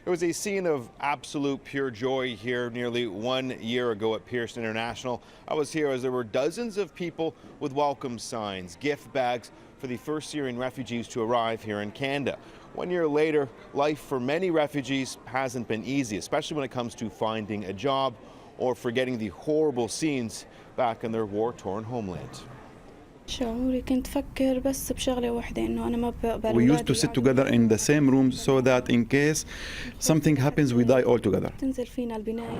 It was a scene of absolute pure joy here nearly 1 year ago at Pearson International. I was here as there were dozens of people with welcome signs, gift bags for the first Syrian refugees to arrive here in Canada. 1 year later, life for many refugees hasn't been easy, especially when it comes to finding a job or forgetting the horrible scenes back in their war-torn homeland. شعوري كنت فكر بس بشغلة واحدة إنه أنا ما بقبل. We used to sit together in the same room so that in case something happens, we die all together. تنزل فينا البناية.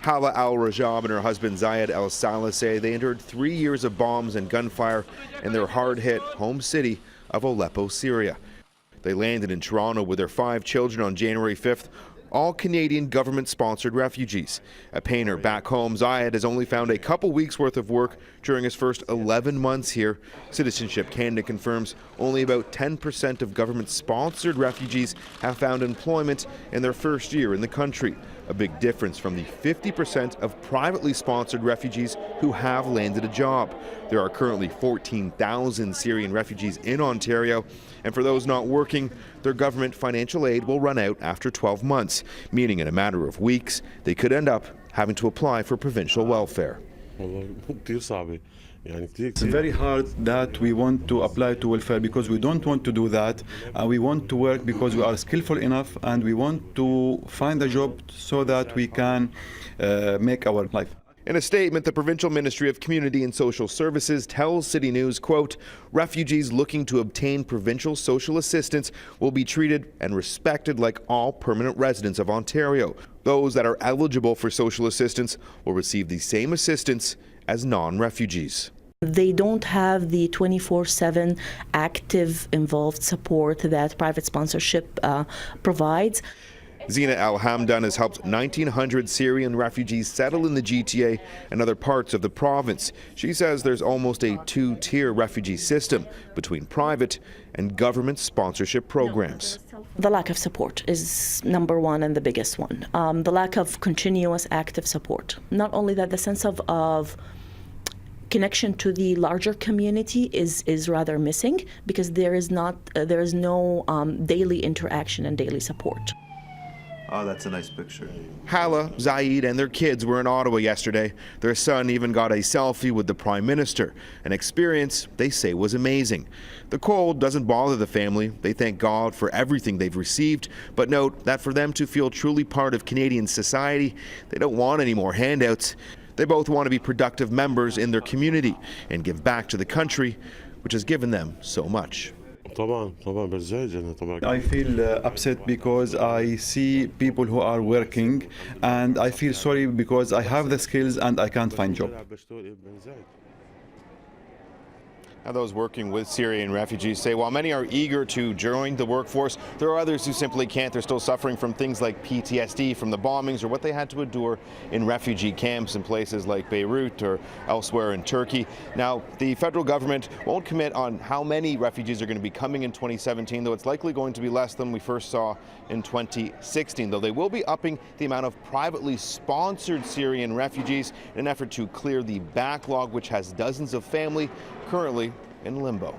Hala al-Rajab and her husband Zayed al-Salah say they endured 3 years of bombs and gunfire in their hard-hit home city of Aleppo, Syria. They landed in Toronto with their 5 children on January 5th, all Canadian government-sponsored refugees. A painter back home, Zayed has only found a couple weeks' worth of work during his first 11 months here. Citizenship Canada confirms only about 10% of government-sponsored refugees have found employment in their first year in the country. A big difference from the 50% of privately sponsored refugees who have landed a job. There are currently 14,000 Syrian refugees in Ontario, and for those not working, their government financial aid will run out after 12 months, meaning in a matter of weeks, they could end up having to apply for provincial welfare. It's very hard that we want to apply to welfare because we don't want to do that. We want to work because we are skillful enough and we want to find a job so that we can make our life. In a statement, the Provincial Ministry of Community and Social Services tells City News, quote, refugees looking to obtain provincial social assistance will be treated and respected like all permanent residents of Ontario. Those that are eligible for social assistance will receive the same assistance as non-refugees. They don't have the 24/7 active involved support that private sponsorship provides. Zina Al-Hamdan has helped 1,900 Syrian refugees settle in the GTA and other parts of the province. She says there's almost a 2-tier refugee system between private and government sponsorship programs. The lack of support is number one and the biggest one. The lack of continuous active support. Not only that, the sense of connection to the larger community is rather missing because there is no daily interaction and daily support. Oh, that's a nice picture. Hala, Zaid, and their kids were in Ottawa yesterday. Their son even got a selfie with the Prime Minister, an experience they say was amazing. The cold doesn't bother the family. They thank God for everything they've received, but note that for them to feel truly part of Canadian society, they don't want any more handouts. They both want to be productive members in their community and give back to the country, which has given them so much. I feel upset because I see people who are working and I feel sorry because I have the skills and I can't find job. Now, those working with Syrian refugees say while many are eager to join the workforce, there are others who simply can't. They're still suffering from things like PTSD from the bombings or what they had to endure in refugee camps in places like Beirut or elsewhere in Turkey. Now, the federal government won't commit on how many refugees are going to be coming in 2017, though it's likely going to be less than we first saw in 2016, though they will be upping the amount of privately sponsored Syrian refugees in an effort to clear the backlog, which has dozens of families currently in limbo.